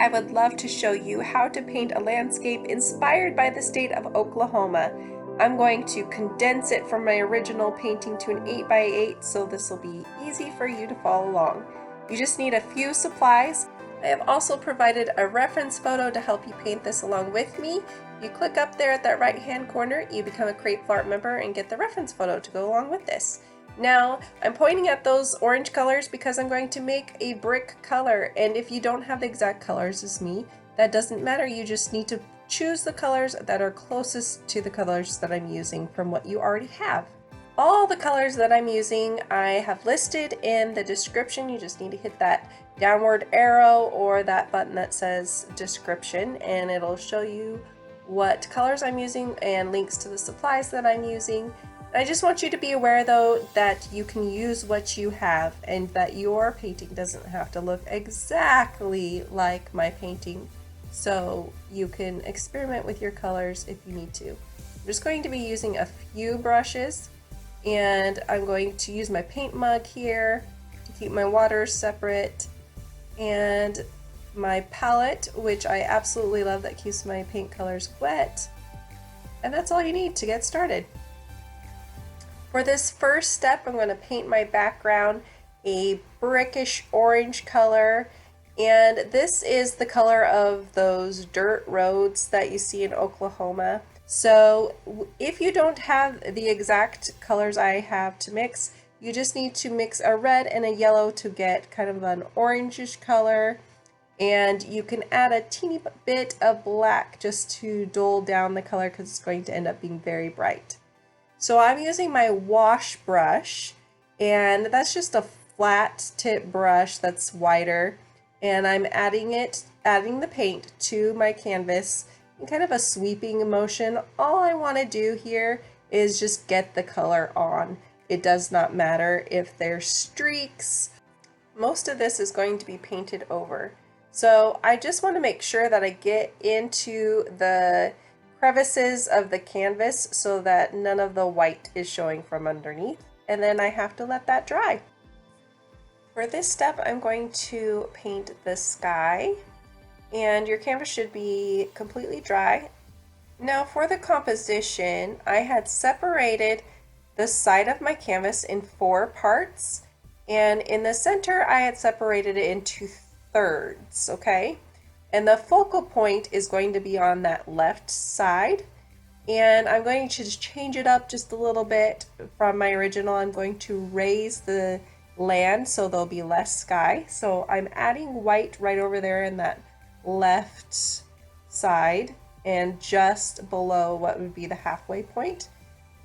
I would love to show you how to paint a landscape inspired by the state of Oklahoma. I'm going to condense it from my original painting to an 8x8, so this will be easy for you to follow along. You just need a few supplies. I have also provided a reference photo to help you paint this along with me. You click up there at that right hand corner, you become a Createful Art member and get the reference photo to go along with this. Now, I'm pointing at those orange colors because I'm going to make a brick color, and if you don't have the exact colors as me, that doesn't matter. You just need to choose the colors that are closest to the colors that I'm using from what you already have. All the colors that I'm using I have listed in the description. You just need to hit that downward arrow or that button that says description, and it'll show you what colors I'm using and links to the supplies that I'm using. I just want you to be aware though that you can use what you have and that your painting doesn't have to look exactly like my painting, so you can experiment with your colors if you need to. I'm just going to be using a few brushes, and I'm going to use my paint mug here to keep my water separate, and my palette, which I absolutely love, that keeps my paint colors wet, and that's all you need to get started. For this first step, I'm going to paint my background a brickish orange color, and this is the color of those dirt roads that you see in Oklahoma. So if you don't have the exact colors I have to mix, you just need to mix a red and a yellow to get kind of an orangish color, and you can add a teeny bit of black just to dull down the color because it's going to end up being very bright. So I'm using my wash brush, and that's just a flat tip brush that's wider, and I'm adding the paint to my canvas in kind of a sweeping motion. All I want to do here is just get the color on. It does not matter if there's streaks. Most of this is going to be painted over. So I just want to make sure that I get into the crevices of the canvas so that none of the white is showing from underneath, and then I have to let that dry. For this step, I'm going to paint the sky, and your canvas should be completely dry. Now for the composition, I had separated the side of my canvas in 4 parts, and in the center I had separated it into thirds, okay? And the focal point is going to be on that left side, and I'm going to just change it up just a little bit from my original. I'm going to raise the land so there'll be less sky. So I'm adding white right over there in that left side and just below what would be the halfway point.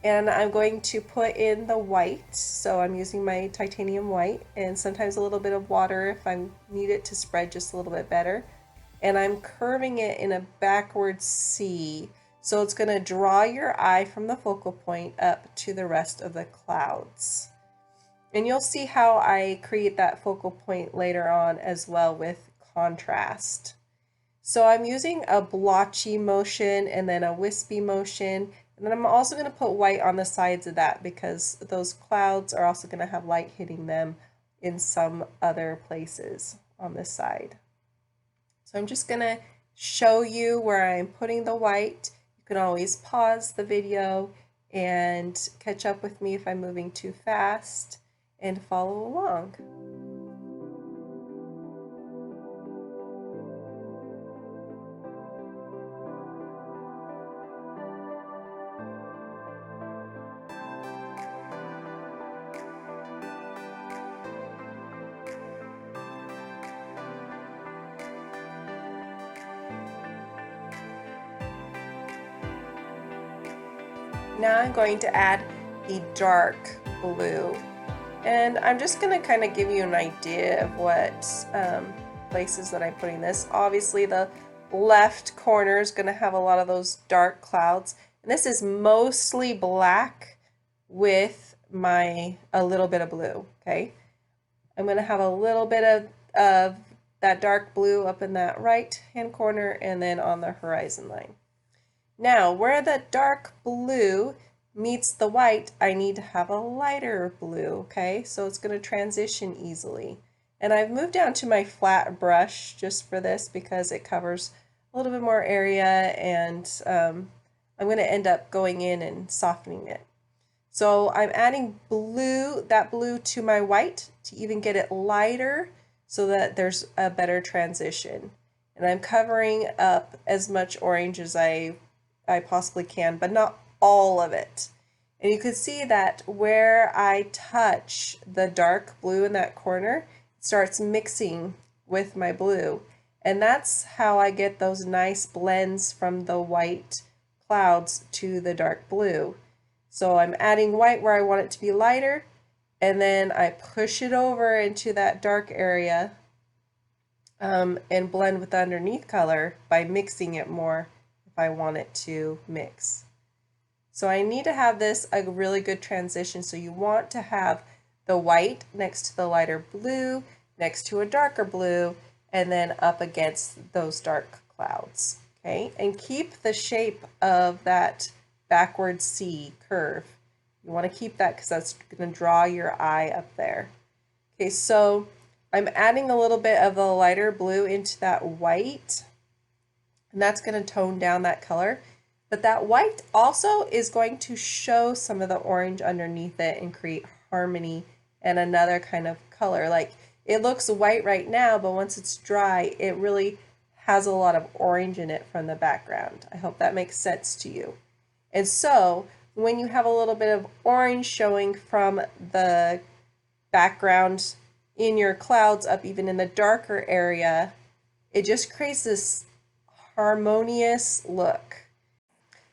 And I'm going to put in the white, so I'm using my titanium white and sometimes a little bit of water if I need it to spread just a little bit better. And I'm curving it in a backward C, so it's going to draw your eye from the focal point up to the rest of the clouds. And you'll see how I create that focal point later on as well with contrast. So I'm using a blotchy motion and then a wispy motion, and then I'm also going to put white on the sides of that because those clouds are also going to have light hitting them in some other places on this side. So I'm just going to show you where I'm putting the white. You can always pause the video and catch up with me if I'm moving too fast and follow along. Now I'm going to add the dark blue, and I'm just going to kind of give you an idea of what places that I'm putting this. Obviously the left corner is going to have a lot of those dark clouds, and this is mostly black with a little bit of blue. Okay, I'm going to have a little bit of that dark blue up in that right hand corner and then on the horizon line. Now, where the dark blue meets the white, I need to have a lighter blue, okay? So it's going to transition easily. And I've moved down to my flat brush just for this because it covers a little bit more area, and I'm going to end up going in and softening it. So I'm adding blue, that blue to my white to even get it lighter so that there's a better transition. And I'm covering up as much orange as I possibly can, but not all of it. And you can see that where I touch the dark blue in that corner, it starts mixing with my blue. And that's how I get those nice blends from the white clouds to the dark blue. So I'm adding white where I want it to be lighter, and then I push it over into that dark area and blend with the underneath color by mixing it more if I want it to mix. So I need to have this a really good transition. So you want to have the white next to the lighter blue, next to a darker blue, and then up against those dark clouds. Okay, and keep the shape of that backward C curve. You want to keep that because that's going to draw your eye up there. Okay, so I'm adding a little bit of the lighter blue into that white, and that's going to tone down that color. But that white also is going to show some of the orange underneath it and create harmony and another kind of color. Like, it looks white right now, but once it's dry, it really has a lot of orange in it from the background. I hope that makes sense to you. And so when you have a little bit of orange showing from the background in your clouds up even in the darker area, it just creates this harmonious look.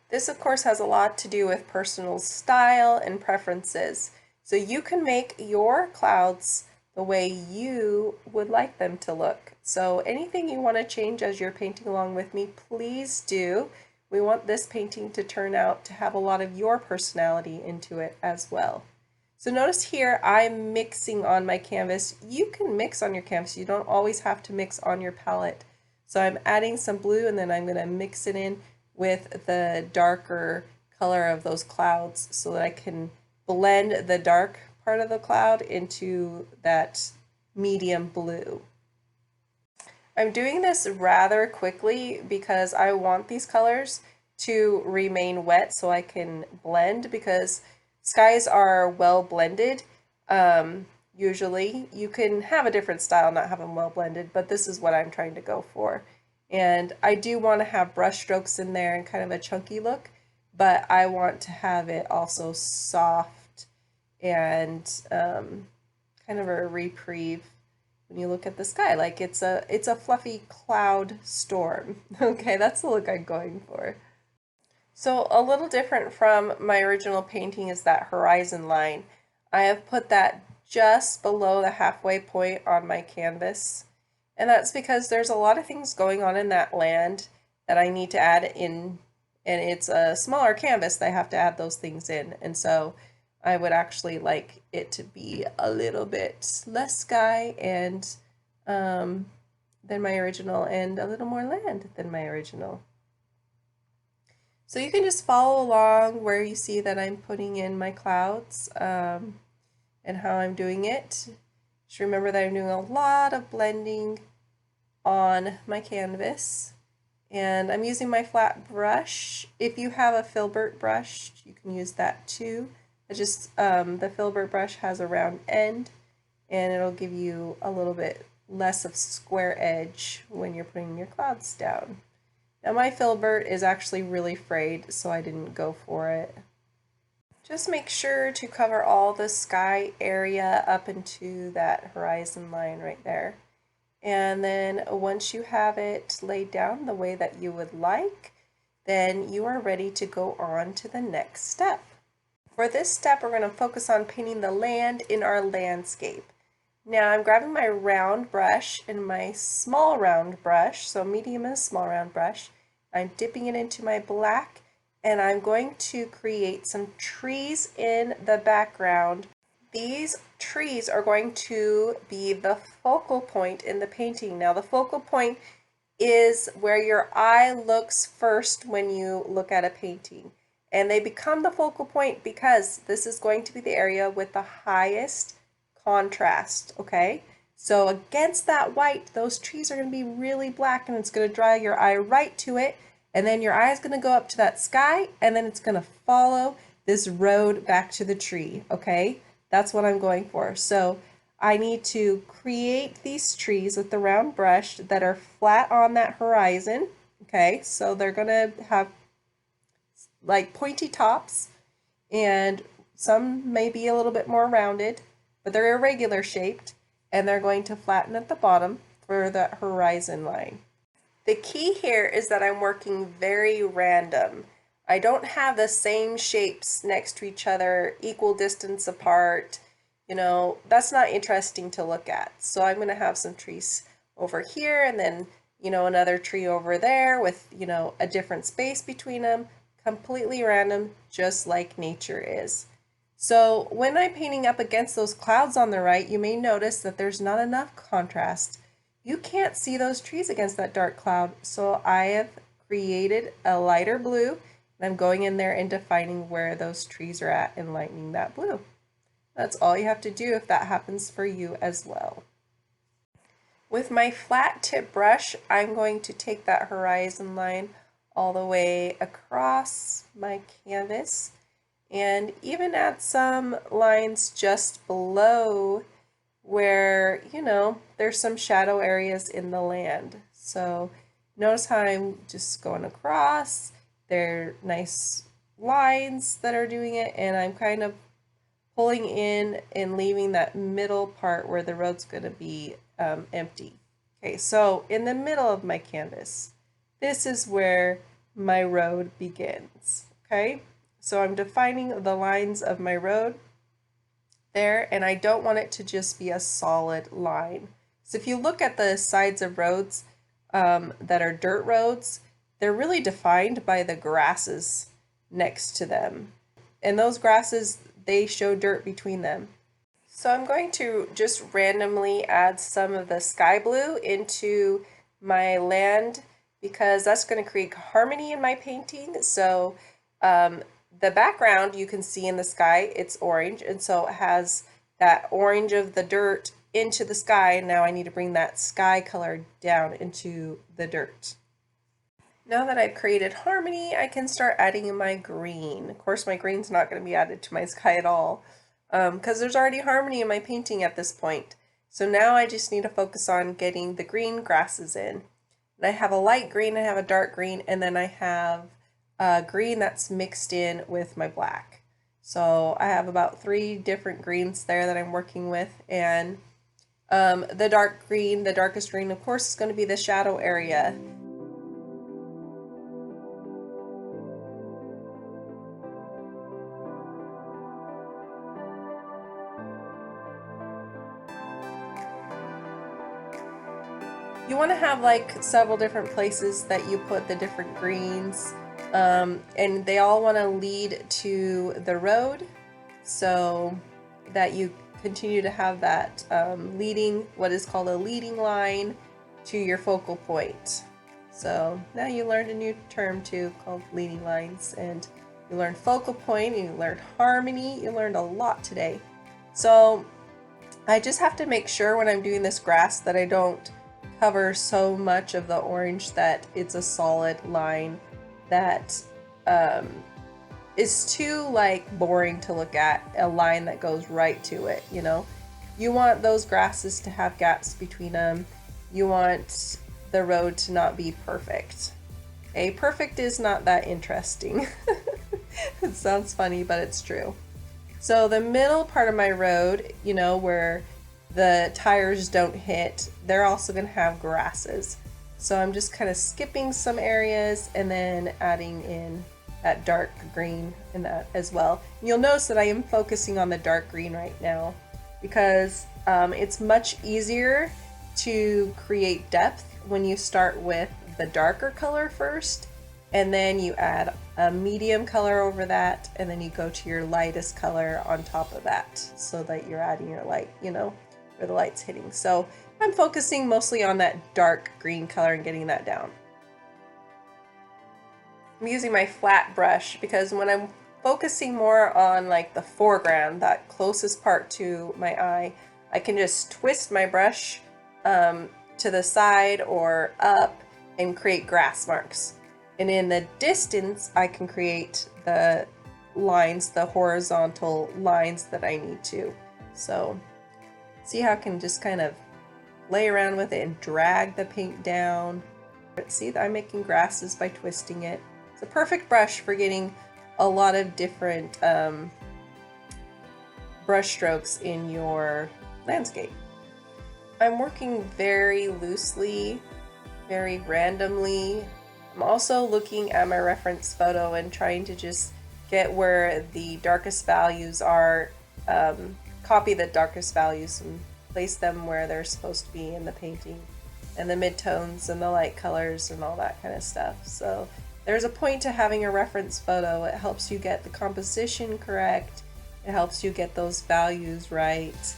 This, of course, has a lot to do with personal style and preferences. So you can make your clouds the way you would like them to look. So anything you want to change as you're painting along with me, please do. We want this painting to turn out to have a lot of your personality into it as well. So notice here I'm mixing on my canvas. You can mix on your canvas. You don't always have to mix on your palette. So I'm adding some blue, and then I'm going to mix it in with the darker color of those clouds so that I can blend the dark part of the cloud into that medium blue. I'm doing this rather quickly because I want these colors to remain wet so I can blend, because skies are well blended. Usually you can have a different style, not have them well blended, but this is what I'm trying to go for. And I do want to have brush strokes in there and kind of a chunky look, but I want to have it also soft and kind of a reprieve when you look at the sky, like it's a fluffy cloud storm. Okay, that's the look I'm going for. So a little different from my original painting is that horizon line. I have put that just below the halfway point on my canvas. And that's because there's a lot of things going on in that land that I need to add in, and it's a smaller canvas that I have to add those things in. And so I would actually like it to be a little bit less sky and than my original, and a little more land than my original. So you can just follow along where you see that I'm putting in my clouds and how I'm doing it. Just remember that I'm doing a lot of blending on my canvas, and I'm using my flat brush. If you have a filbert brush, you can use that too. It's just the filbert brush has a round end, and it'll give you a little bit less of square edge when you're putting your clouds down. Now my filbert is actually really frayed, so I didn't go for it. Just make sure to cover all the sky area up into that horizon line right there. And then once you have it laid down the way that you would like, then you are ready to go on to the next step. For this step, we're going to focus on painting the land in our landscape. Now I'm grabbing my round brush and my small round brush, so medium and small round brush. I'm dipping it into my black, and I'm going to create some trees in the background. These trees are going to be the focal point in the painting. Now the focal point is where your eye looks first when you look at a painting. And they become the focal point because this is going to be the area with the highest contrast, okay? So against that white, those trees are going to be really black, and it's going to draw your eye right to it. And then your eye is going to go up to that sky, and then it's going to follow this road back to the tree, okay? That's what I'm going for. So I need to create these trees with the round brush that are flat on that horizon, okay? So they're going to have like pointy tops, and some may be a little bit more rounded, but they're irregular shaped, and they're going to flatten at the bottom for that horizon line. The key here is that I'm working very random. I don't have the same shapes next to each other, equal distance apart. You know, that's not interesting to look at. So I'm going to have some trees over here, and then, you know, another tree over there with, you know, a different space between them. Completely random, just like nature is. So when I'm painting up against those clouds on the right, you may notice that there's not enough contrast. You can't see those trees against that dark cloud, so I have created a lighter blue, and I'm going in there and defining where those trees are at and lightening that blue. That's all you have to do if that happens for you as well. With my flat tip brush, I'm going to take that horizon line all the way across my canvas and even add some lines just below where, you know, there's some shadow areas in the land. So notice how I'm just going across. They're nice lines that are doing it, and I'm kind of pulling in and leaving that middle part where the road's going to be empty. Okay, so in the middle of my canvas, this is where my road begins. Okay, so I'm defining the lines of my road there, and I don't want it to just be a solid line. So if you look at the sides of roads that are dirt roads, they're really defined by the grasses next to them. And those grasses, they show dirt between them. So I'm going to just randomly add some of the sky blue into my land because that's going to create harmony in my painting. So the background you can see in the sky, it's orange, and so it has that orange of the dirt into the sky. Now I need to bring that sky color down into the dirt. Now that I've created harmony, I can start adding my green. Of course, my green's not going to be added to my sky at all because there's already harmony in my painting at this point. So now I just need to focus on getting the green grasses in. And I have a light green, I have a dark green, and then I have green that's mixed in with my black. So I have about 3 different greens there that I'm working with, and the dark green, the darkest green, of course, is going to be the shadow area. You want to have like several different places that you put the different greens, and they all want to lead to the road so that you continue to have that leading, what is called a leading line to your focal point. So now you learned a new term too called leading lines, and you learned focal point, and you learned harmony, you learned a lot today. So I just have to make sure when I'm doing this grass that I don't cover so much of the orange that it's a solid line that is too like boring to look at, a line that goes right to it, you know. You want those grasses to have gaps between them. You want the road to not be perfect. Okay, perfect is not that interesting. It sounds funny, but it's true. So the middle part of my road, you know, where the tires don't hit, they're also going to have grasses. So I'm just kind of skipping some areas and then adding in that dark green in that as well. You'll notice that I am focusing on the dark green right now because it's much easier to create depth when you start with the darker color first, and then you add a medium color over that, and then you go to your lightest color on top of that so that you're adding your light, you know, where the light's hitting. So I'm focusing mostly on that dark green color and getting that down. I'm using my flat brush because when I'm focusing more on like the foreground, that closest part to my eye, I can just twist my brush to the side or up and create grass marks. And in the distance, I can create the lines, the horizontal lines that I need to. So see how I can just kind of play around with it and drag the paint down. See that I'm making grasses by twisting it. It's a perfect brush for getting a lot of different brush strokes in your landscape. I'm working very loosely, very randomly. I'm also looking at my reference photo and trying to just get where the darkest values are, copy the darkest values and place them where they're supposed to be in the painting, and the midtones and the light colors and all that kind of stuff. So there's a point to having a reference photo. It helps you get the composition correct. It helps you get those values right.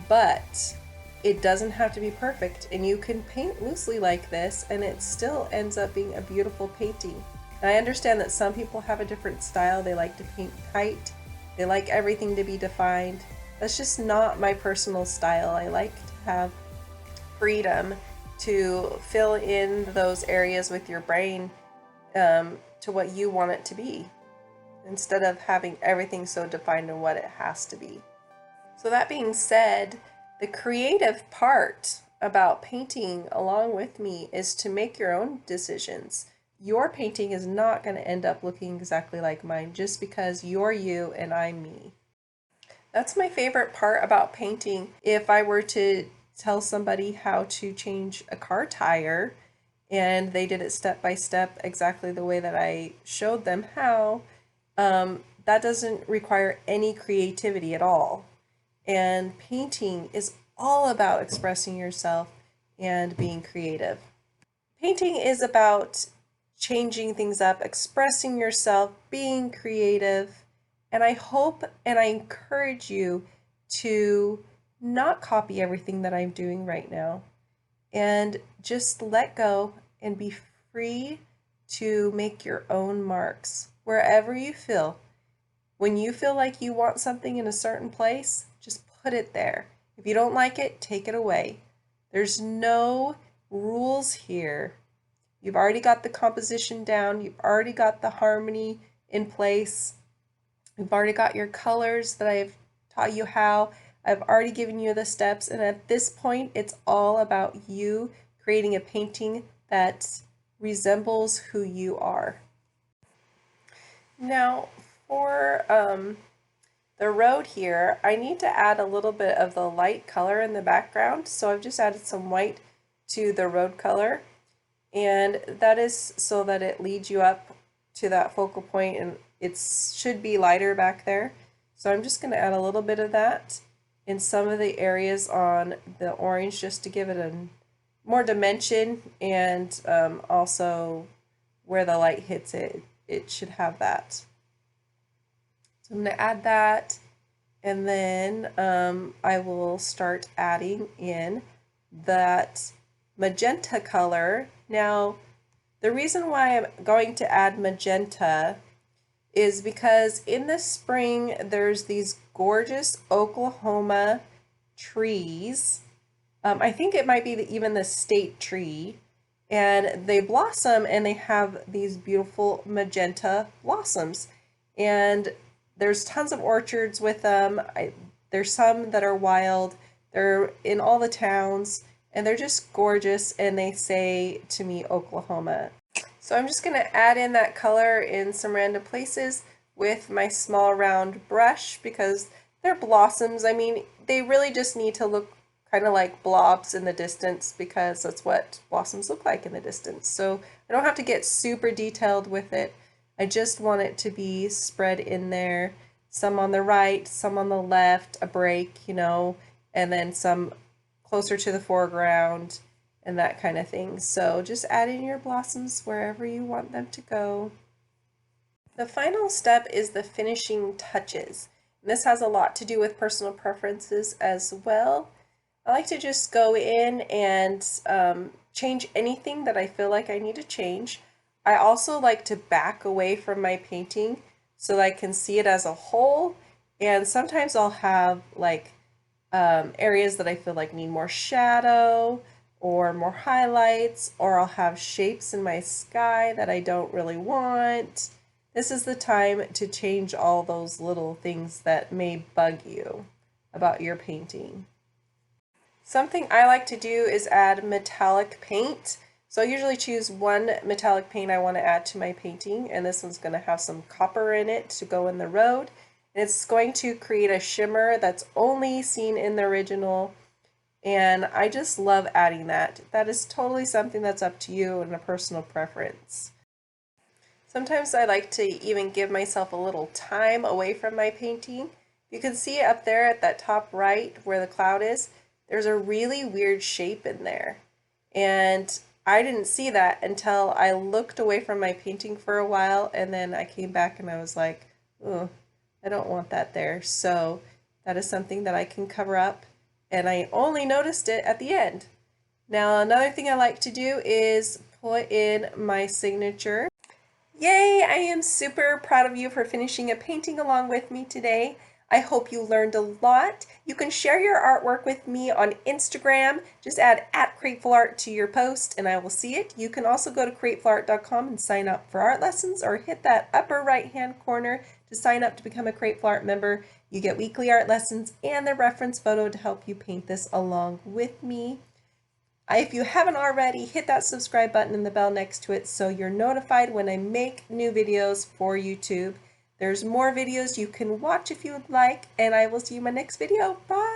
But it doesn't have to be perfect, and you can paint loosely like this and it still ends up being a beautiful painting. And I understand that some people have a different style. They like to paint tight. They like everything to be defined. That's just not my personal style. I like to have freedom to fill in those areas with your brain to what you want it to be, instead of having everything so defined in what it has to be. So that being said, the creative part about painting along with me is to make your own decisions. Your painting is not going to end up looking exactly like mine just because you're you and I'm me. That's my favorite part about painting. If I were to tell somebody how to change a car tire and they did it step by step exactly the way that I showed them how, that doesn't require any creativity at all. And painting is all about expressing yourself and being creative. Painting is about changing things up, expressing yourself, being creative. And I hope and I encourage you to not copy everything that I'm doing right now, and just let go and be free to make your own marks wherever you feel. When you feel like you want something in a certain place, just put it there. If you don't like it, take it away. There's no rules here. You've already got the composition down. You've already got the harmony in place. You've already got your colors that I've taught you how. I've already given you the steps. And at this point, it's all about you creating a painting that resembles who you are. Now, for the road here, I need to add a little bit of the light color in the background. So I've just added some white to the road color. And that is so that it leads you up to that focal point, and it should be lighter back there. So I'm just going to add a little bit of that in some of the areas on the orange just to give it a more dimension, and also where the light hits it, it should have that. So I'm going to add that, and then I will start adding in that magenta color. Now, the reason why I'm going to add magenta is because in the spring there's these gorgeous Oklahoma trees. I think it might be even the state tree, and they blossom and they have these beautiful magenta blossoms, and there's tons of orchards with them. There's some that are wild. They're in all the towns, and they're just gorgeous, and they say to me Oklahoma. So I'm just going to add in that color in some random places with my small round brush because they're blossoms. I mean, they really just need to look kind of like blobs in the distance because that's what blossoms look like in the distance. So I don't have to get super detailed with it. I just want it to be spread in there. Some on the right, some on the left, a break, you know, and then some closer to the foreground and that kind of thing. So just add in your blossoms wherever you want them to go. The final step is the finishing touches. And this has a lot to do with personal preferences as well. I like to just go in and change anything that I feel like I need to change. I also like to back away from my painting so that I can see it as a whole. And sometimes I'll have like areas that I feel like need more shadow or more highlights, or I'll have shapes in my sky that I don't really want. This is the time to change all those little things that may bug you about your painting. Something I like to do is add metallic paint. So I usually choose one metallic paint I want to add to my painting, and this one's going to have some copper in it to go in the road. And it's going to create a shimmer that's only seen in the original, and I just love adding that. That is totally something that's up to you and a personal preference. Sometimes I like to even give myself a little time away from my painting. You can see up there at that top right where the cloud is, there's a really weird shape in there. And I didn't see that until I looked away from my painting for a while, and then I came back and I was like, oh, I don't want that there. So that is something that I can cover up, and I only noticed it at the end. Now another thing I like to do is put in my signature. Yay! I am super proud of you for finishing a painting along with me today. I hope you learned a lot. You can share your artwork with me on Instagram. Just add @CreatefulArt to your post and I will see it. You can also go to createfulart.com and sign up for art lessons, or hit that upper right hand corner to sign up to become a Createful Art member. You get weekly art lessons and the reference photo to help you paint this along with me. If you haven't already, hit that subscribe button and the bell next to it so you're notified when I make new videos for YouTube. There's more videos you can watch if you would like, and I will see you in my next video. Bye!